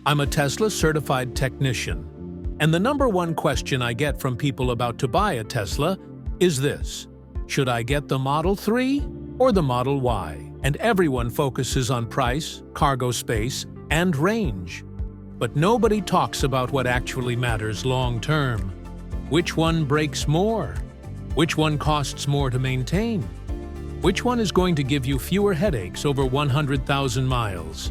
I'm a Tesla certified technician, and the number one question I get from people about to buy a Tesla is this: should I get the Model 3 or the Model Y? And everyone focuses on price, cargo space, and range. But nobody talks about what actually matters long term. Which one breaks more? Which one costs more to maintain? Which one is going to give you fewer headaches over 100,000 miles?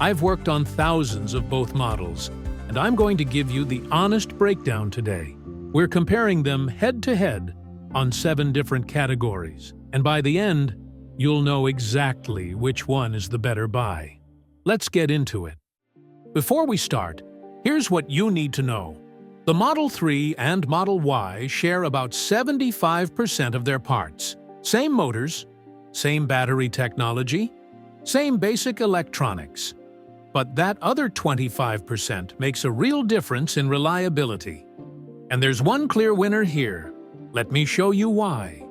I've worked on thousands of both models, and I'm going to give you the honest breakdown today. We're comparing them head-to-head on 7 different categories, and by the end, you'll know exactly which one is the better buy. Let's get into it. Before we start, here's what you need to know. The Model 3 and Model Y share about 75% of their parts. Same motors, same battery technology, same basic electronics. But that other 25% makes a real difference in reliability. And there's one clear winner here. Let me show you why.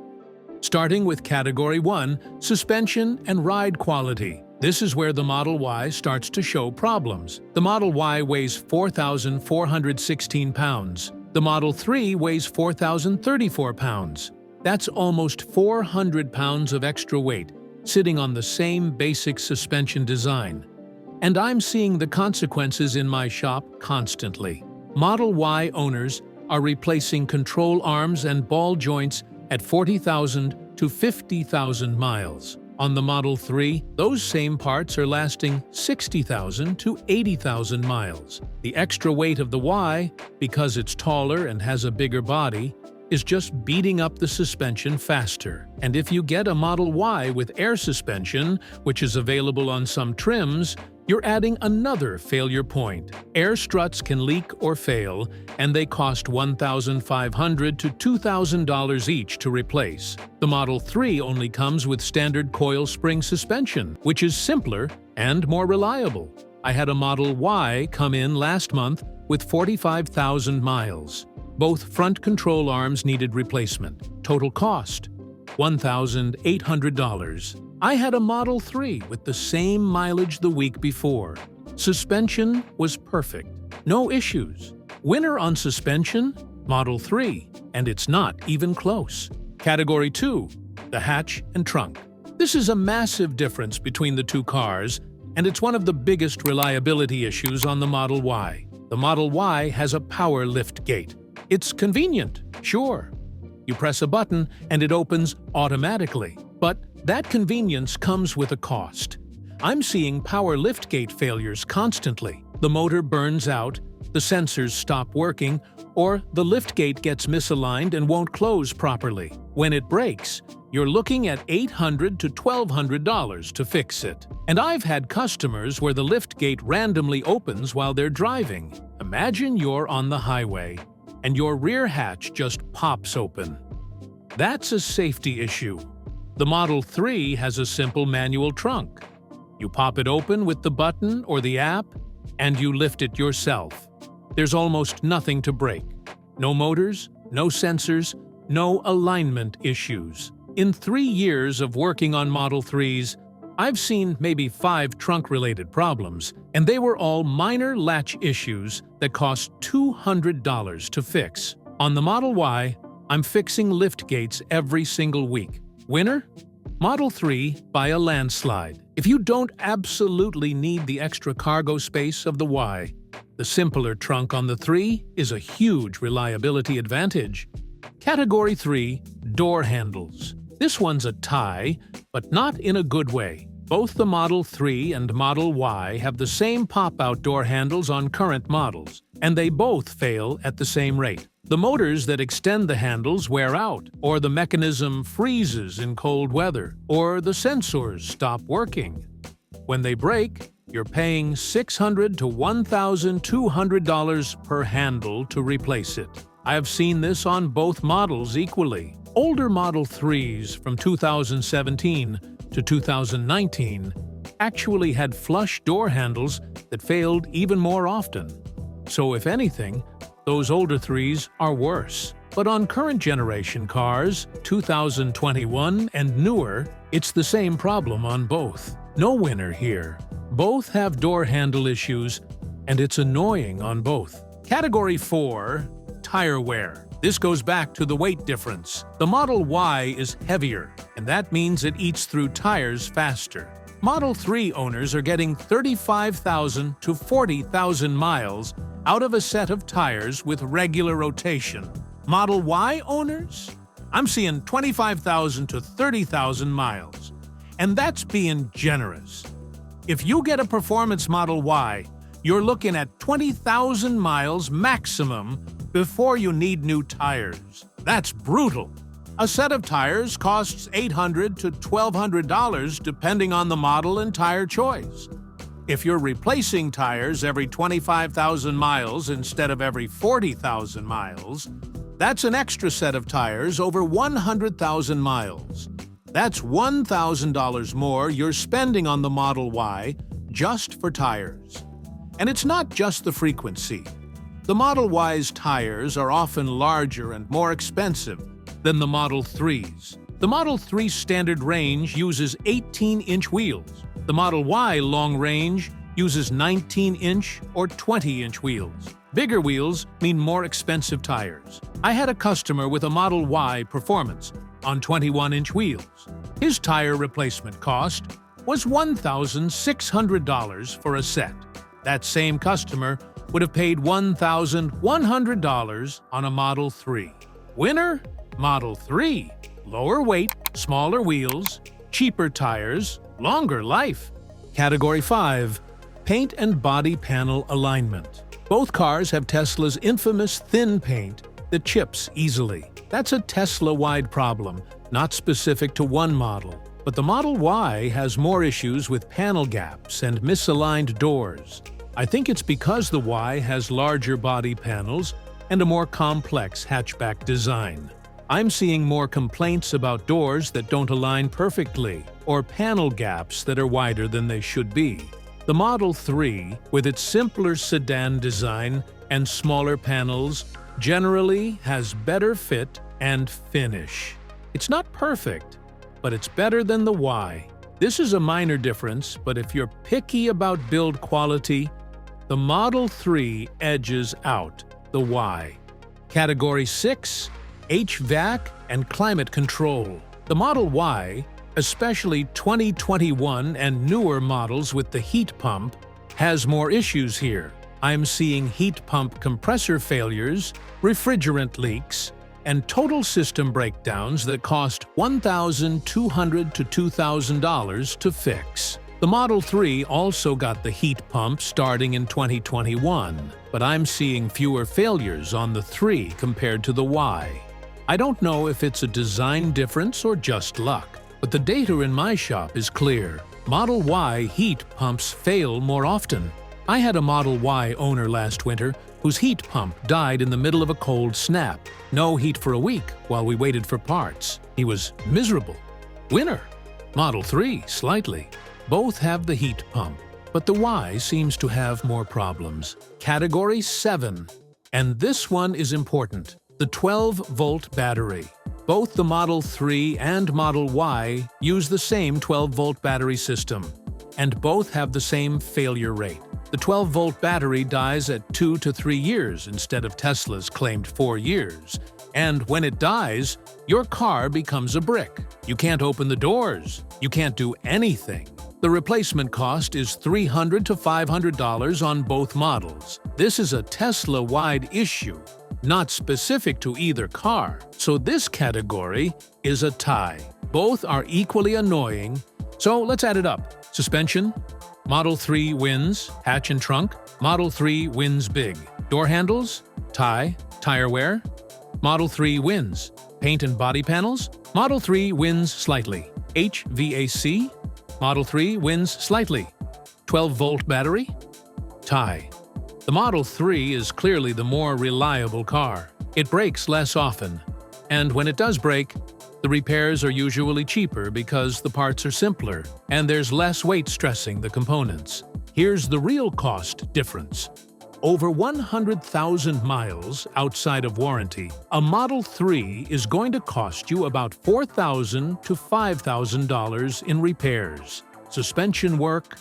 Starting with Category 1, suspension and ride quality. This is where the Model Y starts to show problems. The Model Y weighs 4,416 pounds. The Model 3 weighs 4,034 pounds. That's almost 400 pounds of extra weight sitting on the same basic suspension design. And I'm seeing the consequences in my shop constantly. Model Y owners are replacing control arms and ball joints at 40,000 to 50,000 miles. On the Model 3, those same parts are lasting 60,000 to 80,000 miles. The extra weight of the Y, because it's taller and has a bigger body, is just beating up the suspension faster. And if you get a Model Y with air suspension, which is available on some trims, you're adding another failure point. Air struts can leak or fail, and they cost $1,500 to $2,000 each to replace. The Model 3 only comes with standard coil spring suspension, which is simpler and more reliable. I had a Model Y come in last month with 45,000 miles. Both front control arms needed replacement. Total cost: $1,800. I had a Model 3 with the same mileage the week before. Suspension was perfect. No issues. Winner on suspension? Model 3. And it's not even close. Category 2. The hatch and trunk. This is a massive difference between the two cars, and it's one of the biggest reliability issues on the Model Y. The Model Y has a power lift gate. It's convenient, sure. You press a button and it opens automatically. But that convenience comes with a cost. I'm seeing power liftgate failures constantly. The motor burns out, the sensors stop working, or the liftgate gets misaligned and won't close properly. When it breaks, you're looking at $800 to $1,200 to fix it. And I've had customers where the liftgate randomly opens while they're driving. Imagine you're on the highway, and your rear hatch just pops open. That's a safety issue. The Model 3 has a simple manual trunk. You pop it open with the button or the app, and you lift it yourself. There's almost nothing to break. No motors, no sensors, no alignment issues. In 3 years of working on Model 3s, I've seen maybe 5 trunk-related problems, and they were all minor latch issues that cost $200 to fix. On the Model Y, I'm fixing lift gates every single week. Winner? Model 3 by a landslide. If you don't absolutely need the extra cargo space of the Y, the simpler trunk on the 3 is a huge reliability advantage. Category 3. Door handles. This one's a tie, but not in a good way. Both the Model 3 and Model Y have the same pop-out door handles on current models, and they both fail at the same rate. The motors that extend the handles wear out, or the mechanism freezes in cold weather, or the sensors stop working. When they break, you're paying $600 to $1,200 per handle to replace it. I've seen this on both models equally. Older Model 3s from 2017 to 2019 actually had flush door handles that failed even more often. So if anything, those older 3s are worse. But on current generation cars, 2021 and newer, it's the same problem on both. No winner here. Both have door handle issues, and it's annoying on both. Category 4, tire wear. This goes back to the weight difference. The Model Y is heavier, and that means it eats through tires faster. Model 3 owners are getting 35,000 to 40,000 miles out of a set of tires with regular rotation. Model Y owners? I'm seeing 25,000 to 30,000 miles. And that's being generous. If you get a performance Model Y, you're looking at 20,000 miles maximum before you need new tires. That's brutal. A set of tires costs $800 to $1,200 depending on the model and tire choice. If you're replacing tires every 25,000 miles instead of every 40,000 miles, that's an extra set of tires over 100,000 miles. That's $1,000 more you're spending on the Model Y just for tires. And it's not just the frequency. The Model Y's tires are often larger and more expensive than the Model 3's. The Model 3 standard range uses 18-inch wheels. The Model Y long range uses 19-inch or 20-inch wheels. Bigger wheels mean more expensive tires. I had a customer with a Model Y Performance on 21-inch wheels. His tire replacement cost was $1,600 for a set. That same customer would have paid $1,100 on a Model 3. Winner? Model 3. Lower weight, smaller wheels, cheaper tires, longer life. Category 5. Paint and body panel alignment. Both cars have Tesla's infamous thin paint that chips easily. That's a Tesla-wide problem, not specific to one model. But the Model Y has more issues with panel gaps and misaligned doors. I think it's because the Y has larger body panels and a more complex hatchback design. I'm seeing more complaints about doors that don't align perfectly or panel gaps that are wider than they should be. The Model 3, with its simpler sedan design and smaller panels, generally has better fit and finish. It's not perfect, but it's better than the Y. This is a minor difference, but if you're picky about build quality, the Model 3 edges out the Y. Category 6. HVAC and climate control. The Model Y, especially 2021 and newer models with the heat pump, has more issues here. I'm seeing heat pump compressor failures, refrigerant leaks, and total system breakdowns that cost $1,200 to $2,000 to fix. The Model 3 also got the heat pump starting in 2021, but I'm seeing fewer failures on the 3 compared to the Y. I don't know if it's a design difference or just luck, but the data in my shop is clear. Model Y heat pumps fail more often. I had a Model Y owner last winter whose heat pump died in the middle of a cold snap. No heat for a week while we waited for parts. He was miserable. Winner? Model 3, slightly. Both have the heat pump, but the Y seems to have more problems. Category 7. And this one is important. The 12-volt battery. Both the Model 3 and Model Y use the same 12-volt battery system, and both have the same failure rate. The 12-volt battery dies at 2 to 3 years instead of Tesla's claimed 4 years. And when it dies, your car becomes a brick. You can't open the doors. You can't do anything. The replacement cost is $300 to $500 on both models. This is a Tesla-wide issue, not specific to either car, so this category is a tie. Both are equally annoying, so let's add it up. Suspension? Model 3 wins. Hatch and trunk? Model 3 wins big. Door handles? Tie. Tire wear? Model 3 wins. Paint and body panels? Model 3 wins slightly. HVAC? Model 3 wins slightly. 12-volt battery? Tie. The Model 3 is clearly the more reliable car. It breaks less often, and when it does break, the repairs are usually cheaper because the parts are simpler and there's less weight stressing the components. Here's the real cost difference. Over 100,000 miles outside of warranty, a Model 3 is going to cost you about $4,000 to $5,000 in repairs. Suspension work,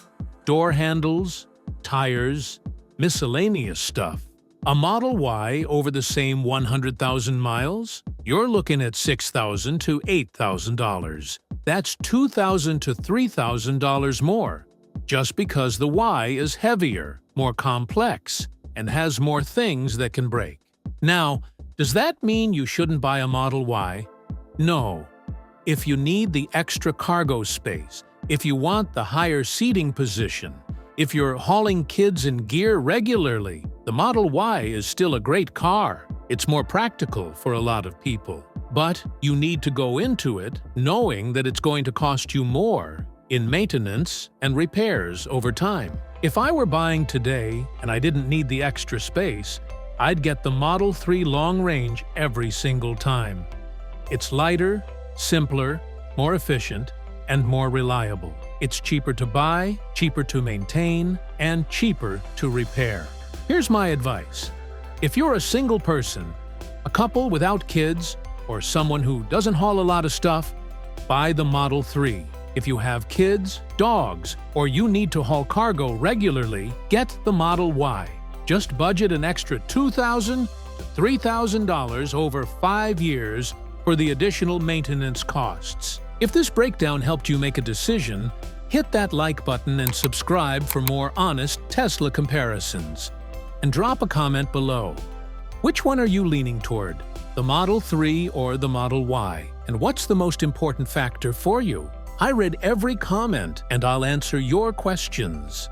door handles, tires, miscellaneous stuff. A Model Y over the same 100,000 miles? You're looking at $6,000 to $8,000. That's $2,000 to $3,000 more, just because the Y is heavier, more complex, and has more things that can break. Now, does that mean you shouldn't buy a Model Y? No. If you need the extra cargo space, if you want the higher seating position, if you're hauling kids and gear regularly, the Model Y is still a great car. It's more practical for a lot of people. But you need to go into it knowing that it's going to cost you more in maintenance and repairs over time. If I were buying today and I didn't need the extra space, I'd get the Model 3 long range every single time. It's lighter, simpler, more efficient, and more reliable. It's cheaper to buy, cheaper to maintain, and cheaper to repair. Here's my advice. If you're a single person, a couple without kids, or someone who doesn't haul a lot of stuff, buy the Model 3. If you have kids, dogs, or you need to haul cargo regularly, get the Model Y. Just budget an extra $2,000 to $3,000 over 5 years for the additional maintenance costs. If this breakdown helped you make a decision, hit that like button and subscribe for more honest Tesla comparisons. And drop a comment below. Which one are you leaning toward, the Model 3 or the Model Y? And what's the most important factor for you? I read every comment and I'll answer your questions.